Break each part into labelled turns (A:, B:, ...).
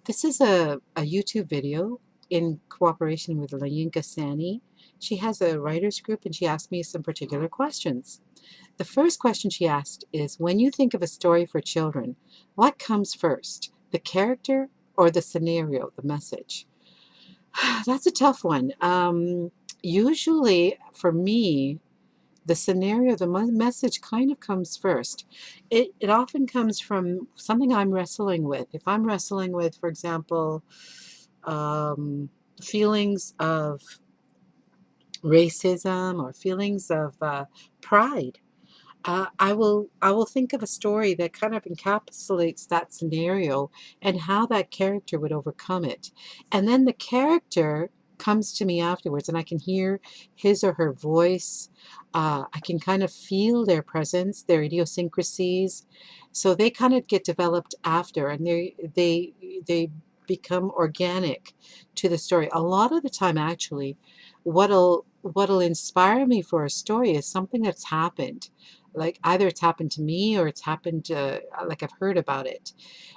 A: This is a YouTube video in cooperation with LaYinka Sani. She has a writers group and she asked me some particular questions. The first question she asked is, when you think of a story for children, what comes first, the character or the scenario, the message? That's a tough one. Usually for me, the scenario, the message kind of comes first. It often comes from something I'm wrestling with. If I'm wrestling with, for example, um, feelings of racism or feelings of pride, I will think of a story that kind of encapsulates that scenario and how that character would overcome it. And then the character comes to me afterwards, and I can hear his or her voice. I can kind of feel their presence, their idiosyncrasies. So they kind of get developed after, and they become organic to the story. A lot of the time, actually, what'll inspire me for a story is something that's happened, like either it's happened to me or it's happened like I've heard about it,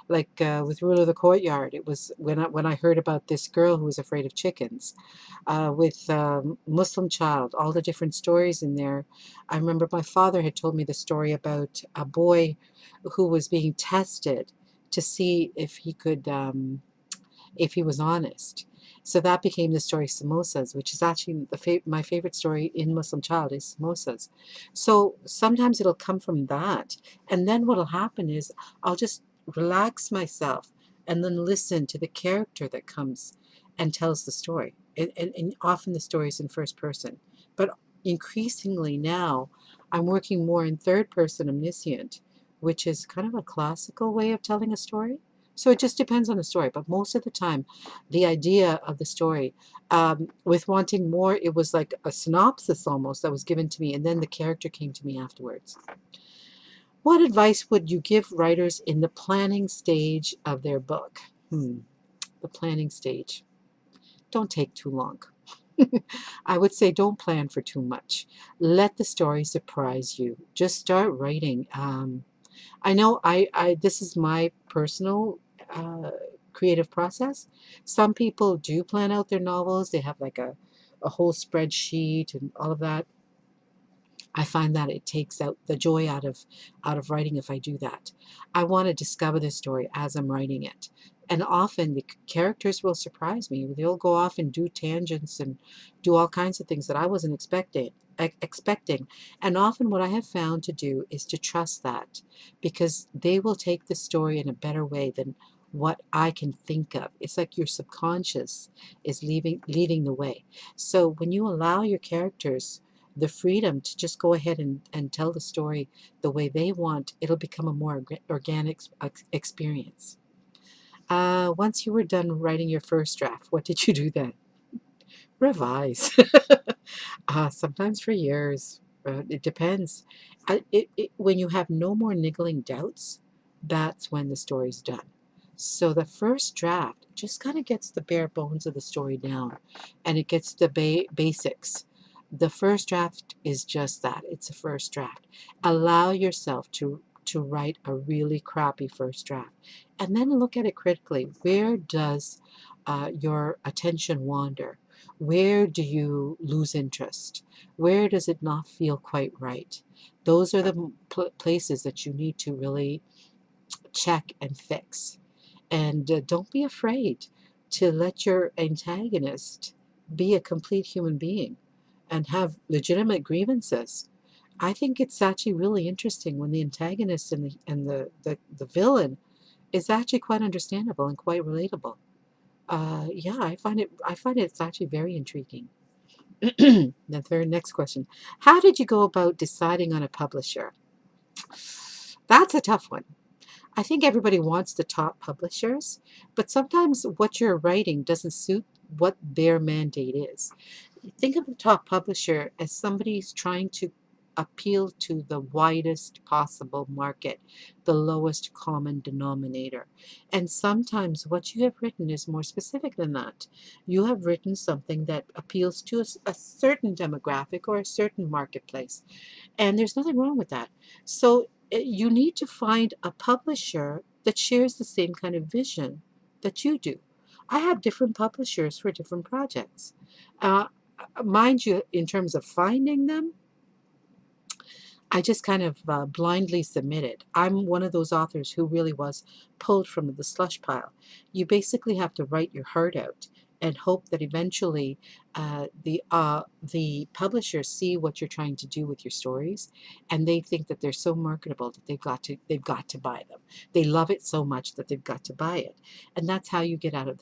A: like with Rule of the Courtyard. It was when I heard about this girl who was afraid of chickens, with Muslim child, all the different stories in there. I remember my father had told me the story about a boy who was being tested to see if he was honest. So that became the story Samosas, which is actually my favorite story in Muslim Child is Samosas. So sometimes it'll come from that. And then what'll happen is I'll just relax myself and then listen to the character that comes and tells the story. And often the story is in first person. But increasingly now, I'm working more in third person omniscient, which is kind of a classical way of telling a story. So it just depends on the story, but most of the time, the idea of the story, with wanting more, it was like a synopsis almost that was given to me, and then the character came to me afterwards. What advice would you give writers in the planning stage of their book? The planning stage. Don't take too long. I would say don't plan for too much. Let the story surprise you. Just start writing. I know this is my personal creative process. Some people do plan out their novels. They have like a whole spreadsheet and all of that. I find that it takes out the joy out of writing if I do that. I want to discover the story as I'm writing it. And often the characters will surprise me. They'll go off and do tangents and do all kinds of things that I wasn't expecting. And often what I have found to do is to trust that, because they will take the story in a better way than what I can think of. It's like your subconscious is leading the way. So when you allow your characters the freedom to just go ahead and tell the story the way they want, it'll become a more organic experience. Once you were done writing your first draft, what did you do then? Revise. Sometimes for years. It depends. When you have no more niggling doubts, that's when the story's done. So the first draft just kind of gets the bare bones of the story down, and it gets the basics. The first draft is just that. It's a first draft. Allow yourself to write a really crappy first draft, and then look at it critically. Where does your attention wander? Where do you lose interest? Where does it not feel quite right? Those are the places that you need to really check and fix. And don't be afraid to let your antagonist be a complete human being and have legitimate grievances. I think it's actually really interesting when the antagonist and the villain is actually quite understandable and quite relatable. Yeah, I find it's actually very intriguing. The third next question. How did you go about deciding on a publisher? That's a tough one. I think everybody wants the top publishers, but sometimes what you're writing doesn't suit what their mandate is. Think of the top publisher as somebody who's trying to appeal to the widest possible market, the lowest common denominator. And sometimes what you have written is more specific than that. You have written something that appeals to a certain demographic or a certain marketplace. And there's nothing wrong with that. So you need to find a publisher that shares the same kind of vision that you do. I have different publishers for different projects. Uh, Mind you, in terms of finding them, I just kind of blindly submitted. I'm one of those authors who really was pulled from the slush pile. You basically have to write your heart out and hope that eventually the publishers see what you're trying to do with your stories, and they think that they're so marketable that they've got to buy them. They love it so much that they've got to buy it, and that's how you get out of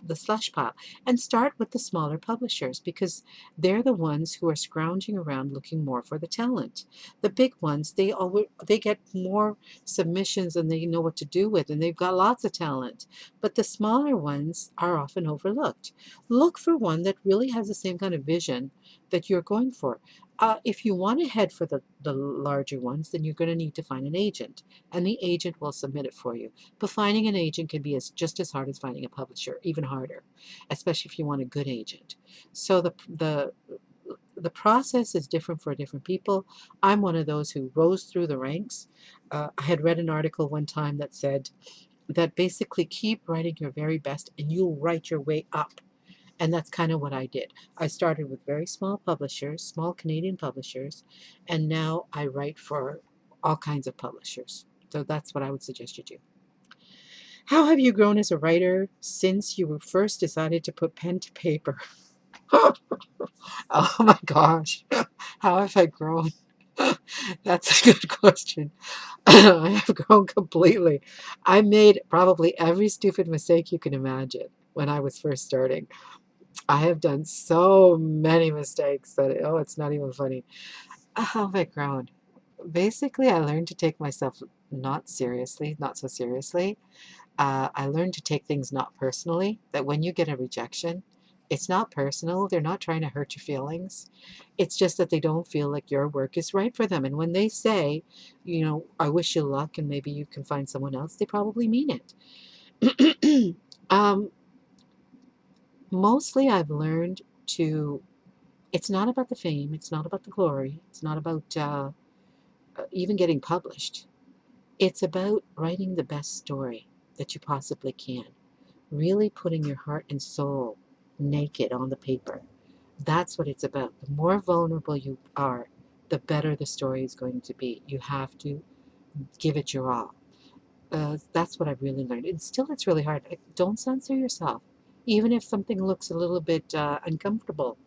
A: the slush pile. And start with the smaller publishers, because they're the ones who are scrounging around looking more for the talent. The big ones, they get more submissions than they know what to do with, and they've got lots of talent. But the smaller ones are often overlooked. Look for one that really has the same kind of vision that you're going for. If you want to head for the larger ones, then you're going to need to find an agent, and the agent will submit it for you. But finding an agent can be just as hard as finding a publisher, even harder, especially if you want a good agent. So the process is different for different people. I'm one of those who rose through the ranks. I had read an article one time that said that basically keep writing your very best and you'll write your way up. And that's kind of what I did. I started with very small publishers, small Canadian publishers, and now I write for all kinds of publishers. So that's what I would suggest you do. How have you grown as a writer since you first decided to put pen to paper? Oh my gosh. How have I grown? That's a good question. I have grown completely. I made probably every stupid mistake you can imagine when I was first starting. I have done so many mistakes that, oh, it's not even funny. How have I grown? Basically, I learned to take myself not so seriously. I learned to take things not personally, that when you get a rejection, it's not personal. They're not trying to hurt your feelings. It's just that they don't feel like your work is right for them. And when they say, I wish you luck and maybe you can find someone else, they probably mean it. um, Mostly, I've learned to, it's not about the fame, it's not about the glory, it's not about even getting published. It's about writing the best story that you possibly can. Really putting your heart and soul naked on the paper. That's what it's about. The more vulnerable you are, the better the story is going to be. You have to give it your all. That's what I've really learned. And still, it's really hard. Don't censor yourself. Even if something looks a little bit uncomfortable,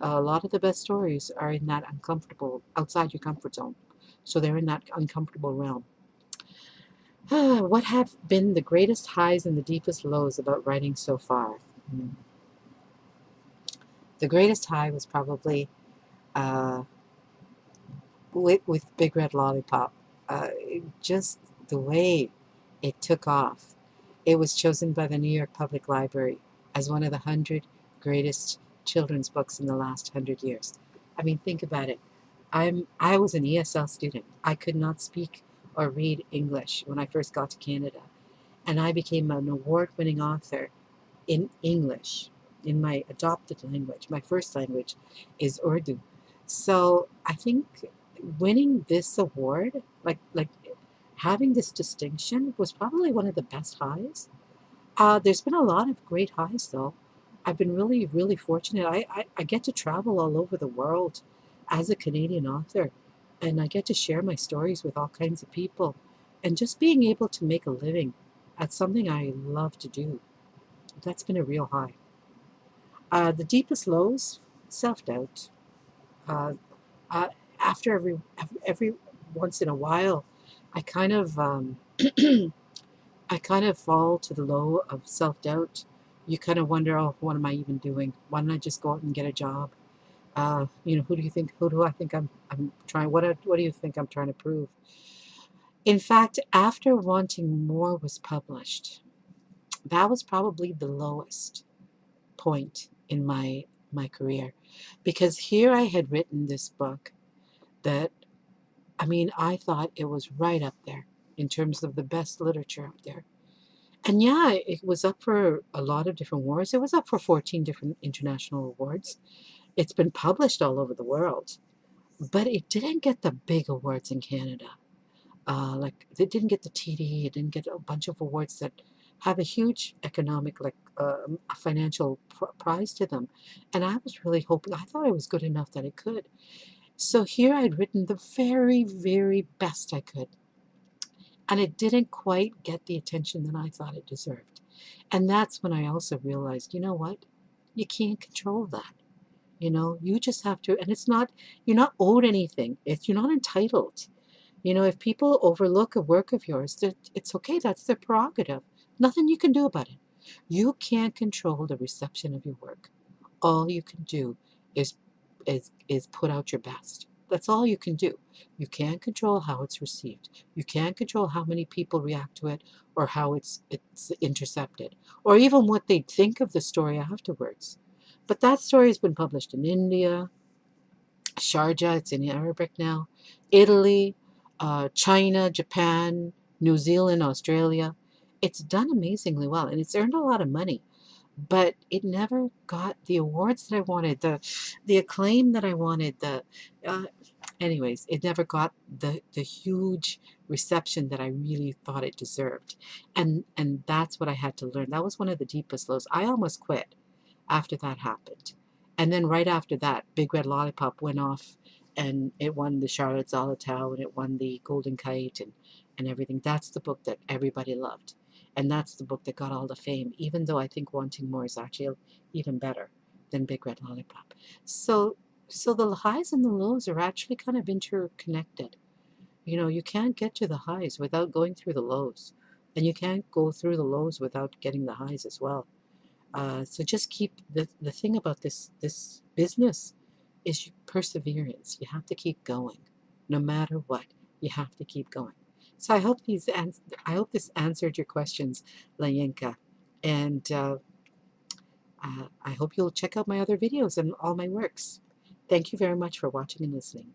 A: a lot of the best stories are in that uncomfortable, outside your comfort zone. So they're in that uncomfortable realm. What have been the greatest highs and the deepest lows about writing so far? Hmm. The greatest high was probably uh, with Big Red Lollipop. Just the way it took off. It was chosen by the New York Public Library as one of the 100 greatest children's books in the last 100 years. I mean, think about it. I was an ESL student. I could not speak or read English when I first got to Canada, and I became an award-winning author in English, in my adopted language. My first language is Urdu. So I think winning this award, like having this distinction, was probably one of the best highs. There's been a lot of great highs though. I've been really, really fortunate. I get to travel all over the world as a Canadian author, and I get to share my stories with all kinds of people. And just being able to make a living at something I love to do, that's been a real high. The deepest lows, self-doubt. Uh, uh, After every once in a while, I kind of I kind of fall to the low of self-doubt. You kind of wonder, oh, what am I even doing? Why don't I just go out and get a job? Who do I think I'm trying? What do you think I'm trying to prove? In fact, after Wanting More was published, that was probably the lowest point in my career, because here I had written this book that, I mean, I thought it was right up there in terms of the best literature out there. And yeah, it was up for a lot of different awards. It was up for 14 different international awards. It's been published all over the world, but it didn't get the big awards in Canada. Like, it didn't get the TD, it didn't get a bunch of awards that have a huge economic, like a financial prize to them. And I was really hoping, I thought I was good enough that it could. So here I'd written the very, very best I could. And it didn't quite get the attention that I thought it deserved. And that's when I also realized, you know what? You can't control that. You just have to, and it's not, you're not owed anything. You're not entitled. If people overlook a work of yours, it's okay. That's their prerogative. Nothing you can do about it. You can't control the reception of your work. All you can do is is put out your best. That's all you can do. You can't control how it's received. You can't control how many people react to it, or how it's intercepted, or even what they think of the story afterwards. But that story has been published in India, Sharjah, it's in Arabic now, Italy, China, Japan, New Zealand, Australia. It's done amazingly well, and it's earned a lot of money, but it never got the awards that I wanted, the acclaim that I wanted. Uh, Anyways, it never got the huge reception that I really thought it deserved, and that's what I had to learn. That was one of the deepest lows. I almost quit after that happened. And then right after that, Big Red Lollipop went off and it won the Charlotte Zolotau and it won the Golden Kite and everything. That's the book that everybody loved. And that's the book that got all the fame, even though I think Wanting More is actually even better than Big Red Lollipop. So so the highs and the lows are actually kind of interconnected. You can't get to the highs without going through the lows. And you can't go through the lows without getting the highs as well. So just keep the thing about this business is perseverance. You have to keep going, no matter what. You have to keep going. So I hope this answered your questions, LaYinka, and I hope you'll check out my other videos and all my works. Thank you very much for watching and listening.